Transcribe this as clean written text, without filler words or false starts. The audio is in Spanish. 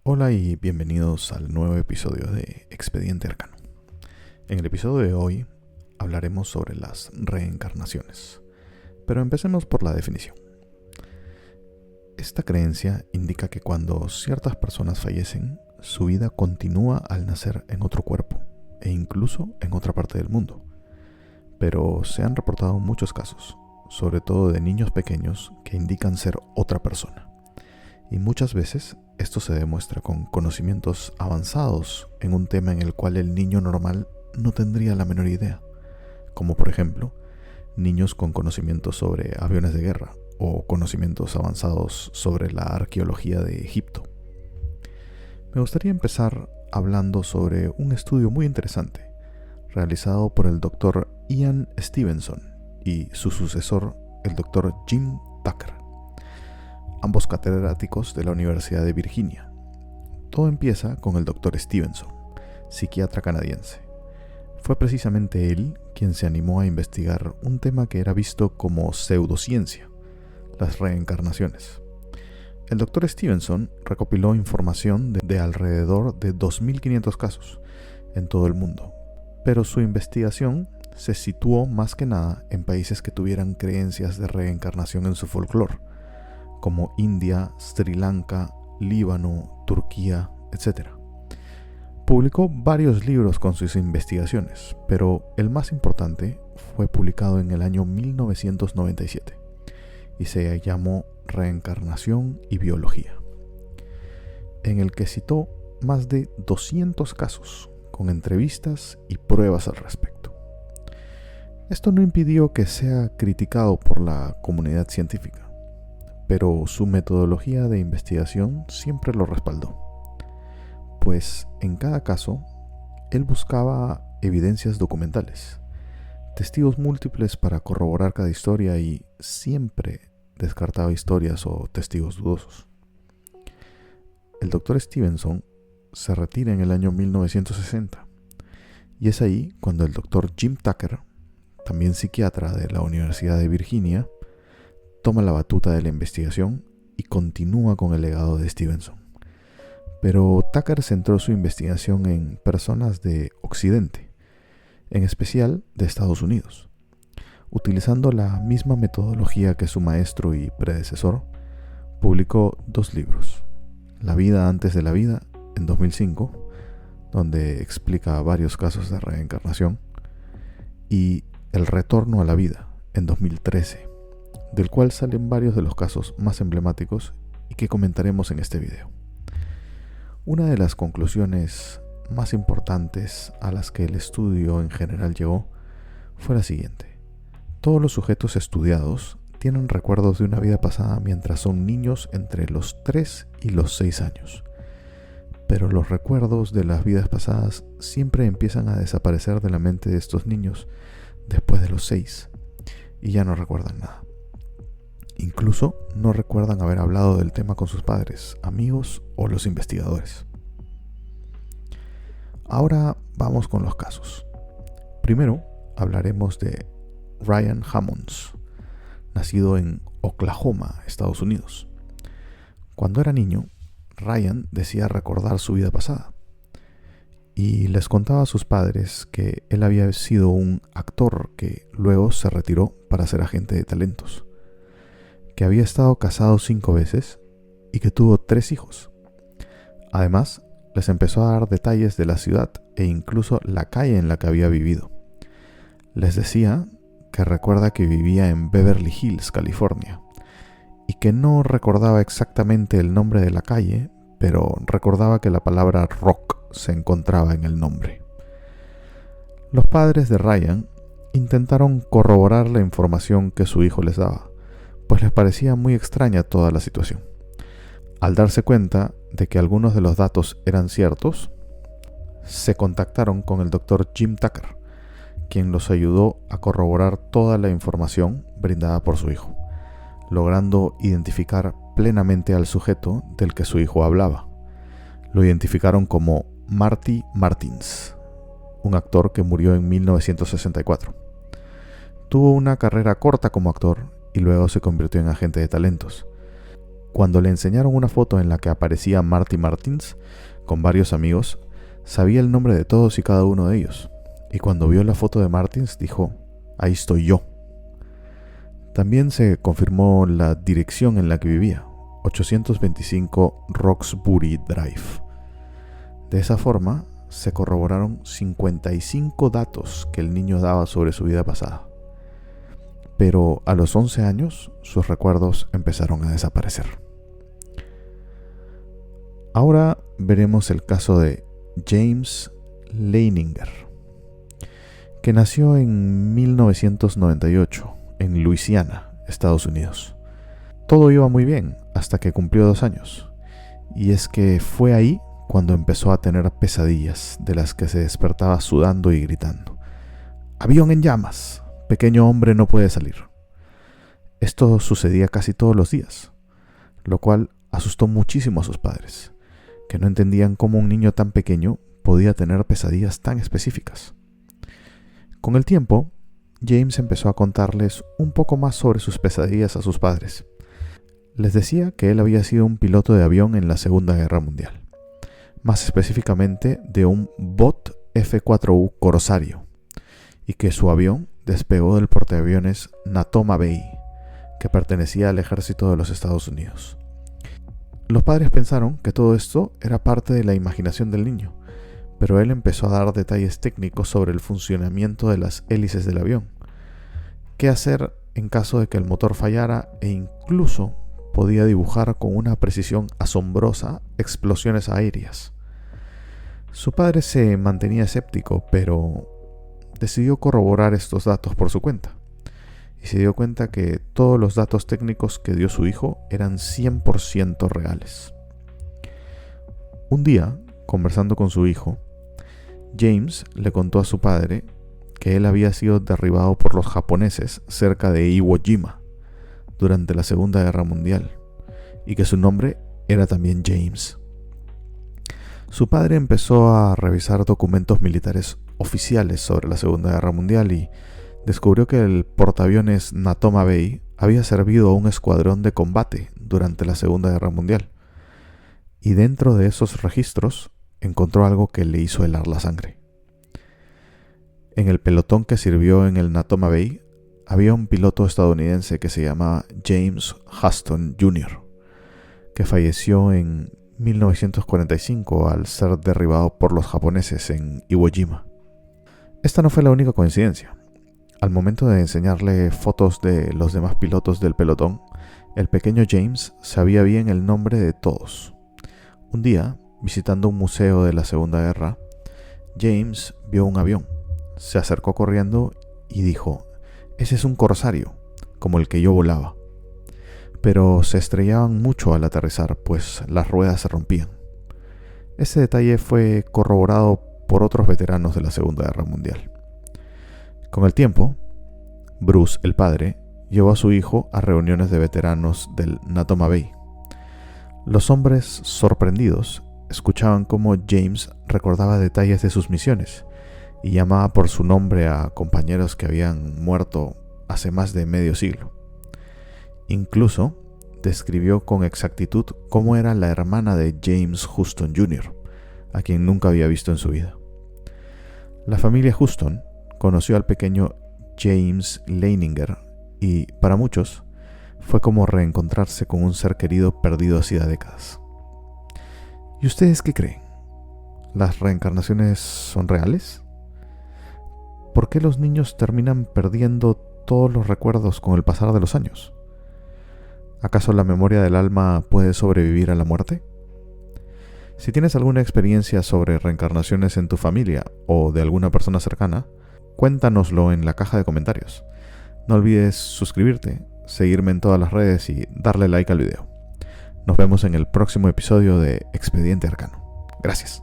Hola y bienvenidos al nuevo episodio de Expediente Arcano. En el episodio de hoy hablaremos sobre las reencarnaciones, pero empecemos por la definición. Esta creencia indica que cuando ciertas personas fallecen, su vida continúa al nacer en otro cuerpo e incluso en otra parte del mundo. Pero se han reportado muchos casos, sobre todo de niños pequeños que indican ser otra persona. Y muchas veces esto se demuestra con conocimientos avanzados en un tema en el cual el niño normal no tendría la menor idea, como por ejemplo, niños con conocimientos sobre aviones de guerra o conocimientos avanzados sobre la arqueología de Egipto. Me gustaría empezar hablando sobre un estudio muy interesante realizado por el Dr. Ian Stevenson y su sucesor, el Dr. Jim Tucker, ambos catedráticos de la Universidad de Virginia. Todo empieza con el Dr. Stevenson, psiquiatra canadiense. Fue precisamente él quien se animó a investigar un tema que era visto como pseudociencia, las reencarnaciones. El Dr. Stevenson recopiló información de alrededor de 2.500 casos en todo el mundo, pero su investigación se situó más que nada en países que tuvieran creencias de reencarnación en su folclore, como India, Sri Lanka, Líbano, Turquía, etc. Publicó varios libros con sus investigaciones, pero el más importante fue publicado en el año 1997 y se llamó Reencarnación y Biología, en el que citó más de 200 casos con entrevistas y pruebas al respecto. Esto no impidió que sea criticado por la comunidad científica, pero su metodología de investigación siempre lo respaldó, pues en cada caso él buscaba evidencias documentales, testigos múltiples para corroborar cada historia y siempre descartaba historias o testigos dudosos. El Dr. Stevenson se retira en el año 1960 y es ahí cuando el Dr. Jim Tucker, también psiquiatra de la Universidad de Virginia, toma la batuta de la investigación y continúa con el legado de Stevenson. Pero Tucker centró su investigación en personas de Occidente, en especial de Estados Unidos, utilizando la misma metodología que su maestro y predecesor. Publicó 2 libros: La vida antes de la vida, en 2005, donde explica varios casos de reencarnación, y El retorno a la vida, en 2013, del cual salen varios de los casos más emblemáticos y que comentaremos en este video. Una de las conclusiones más importantes a las que el estudio en general llegó fue la siguiente: todos los sujetos estudiados tienen recuerdos de una vida pasada mientras son niños entre los 3 y los 6 años, pero los recuerdos de las vidas pasadas siempre empiezan a desaparecer de la mente de estos niños después de los 6 y ya no recuerdan nada. Incluso no recuerdan haber hablado del tema con sus padres, amigos o los investigadores. Ahora vamos con los casos. Primero hablaremos de Ryan Hammonds, nacido en Oklahoma, Estados Unidos. Cuando era niño, Ryan decía recordar su vida pasada y les contaba a sus padres que él había sido un actor que luego se retiró para ser agente de talentos, que había estado casado 5 veces y que tuvo 3 hijos. Además, les empezó a dar detalles de la ciudad e incluso la calle en la que había vivido. Les decía que recuerda que vivía en Beverly Hills, California, y que no recordaba exactamente el nombre de la calle, pero recordaba que la palabra rock se encontraba en el nombre. Los padres de Ryan intentaron corroborar la información que su hijo les daba, pues les parecía muy extraña toda la situación. Al darse cuenta de que algunos de los datos eran ciertos, se contactaron con el Dr. Jim Tucker, quien los ayudó a corroborar toda la información brindada por su hijo, logrando identificar plenamente al sujeto del que su hijo hablaba. Lo identificaron como Marty Martins, un actor que murió en 1964. Tuvo una carrera corta como actor y luego se convirtió en agente de talentos. Cuando le enseñaron una foto en la que aparecía Marty Martins con varios amigos, sabía el nombre de todos y cada uno de ellos. Y cuando vio la foto de Martins dijo: ahí estoy yo. También se confirmó la dirección en la que vivía, 825 Roxbury Drive. De esa forma, se corroboraron 55 datos que el niño daba sobre su vida pasada. Pero a los 11 años, sus recuerdos empezaron a desaparecer. Ahora veremos el caso de James Leininger, que nació en 1998 en Luisiana, Estados Unidos. Todo iba muy bien hasta que cumplió 2 años, y es que fue ahí cuando empezó a tener pesadillas de las que se despertaba sudando y gritando: ¡avión en llamas! ¡Pequeño hombre no puede salir! Esto sucedía casi todos los días, lo cual asustó muchísimo a sus padres, que no entendían cómo un niño tan pequeño podía tener pesadillas tan específicas. Con el tiempo, James empezó a contarles un poco más sobre sus pesadillas a sus padres. Les decía que él había sido un piloto de avión en la Segunda Guerra Mundial, más específicamente de un Bot F-4U Corsario, y que su avión despegó del portaaviones Natoma Bay, que pertenecía al ejército de los Estados Unidos. Los padres pensaron que todo esto era parte de la imaginación del niño, pero él empezó a dar detalles técnicos sobre el funcionamiento de las hélices del avión, qué hacer en caso de que el motor fallara, e incluso podía dibujar con una precisión asombrosa explosiones aéreas. Su padre se mantenía escéptico, pero decidió corroborar estos datos por su cuenta, y se dio cuenta que todos los datos técnicos que dio su hijo eran 100% reales. Un día, conversando con su hijo, James le contó a su padre que él había sido derribado por los japoneses cerca de Iwo Jima durante la Segunda Guerra Mundial, y que su nombre era también James. Su padre empezó a revisar documentos militares oficiales sobre la Segunda Guerra Mundial y descubrió que el portaaviones Natoma Bay había servido a un escuadrón de combate durante la Segunda Guerra Mundial, y dentro de esos registros encontró algo que le hizo helar la sangre. En el pelotón que sirvió en el Natoma Bay había un piloto estadounidense que se llamaba James Huston Jr., que falleció en 1945 al ser derribado por los japoneses en Iwo Jima. Esta no fue la única coincidencia. Al momento de enseñarle fotos de los demás pilotos del pelotón, el pequeño James sabía bien el nombre de todos. Un día, visitando un museo de la Segunda Guerra, James vio un avión, se acercó corriendo y dijo: «Ese es un corsario, como el que yo volaba». Pero se estrellaban mucho al aterrizar, pues las ruedas se rompían. Ese detalle fue corroborado por otros veteranos de la Segunda Guerra Mundial. Con el tiempo, Bruce, el padre, llevó a su hijo a reuniones de veteranos del Natoma Bay. Los hombres, sorprendidos, escuchaban cómo James recordaba detalles de sus misiones y llamaba por su nombre a compañeros que habían muerto hace más de medio siglo. Incluso describió con exactitud cómo era la hermana de James Huston Jr., a quien nunca había visto en su vida. La familia Huston conoció al pequeño James Leininger y, para muchos, fue como reencontrarse con un ser querido perdido hacía décadas. ¿Y ustedes qué creen? ¿Las reencarnaciones son reales? ¿Por qué los niños terminan perdiendo todos los recuerdos con el pasar de los años? ¿Acaso la memoria del alma puede sobrevivir a la muerte? Si tienes alguna experiencia sobre reencarnaciones en tu familia o de alguna persona cercana, cuéntanoslo en la caja de comentarios. No olvides suscribirte, seguirme en todas las redes y darle like al video. Nos vemos en el próximo episodio de Expediente Arcano. Gracias.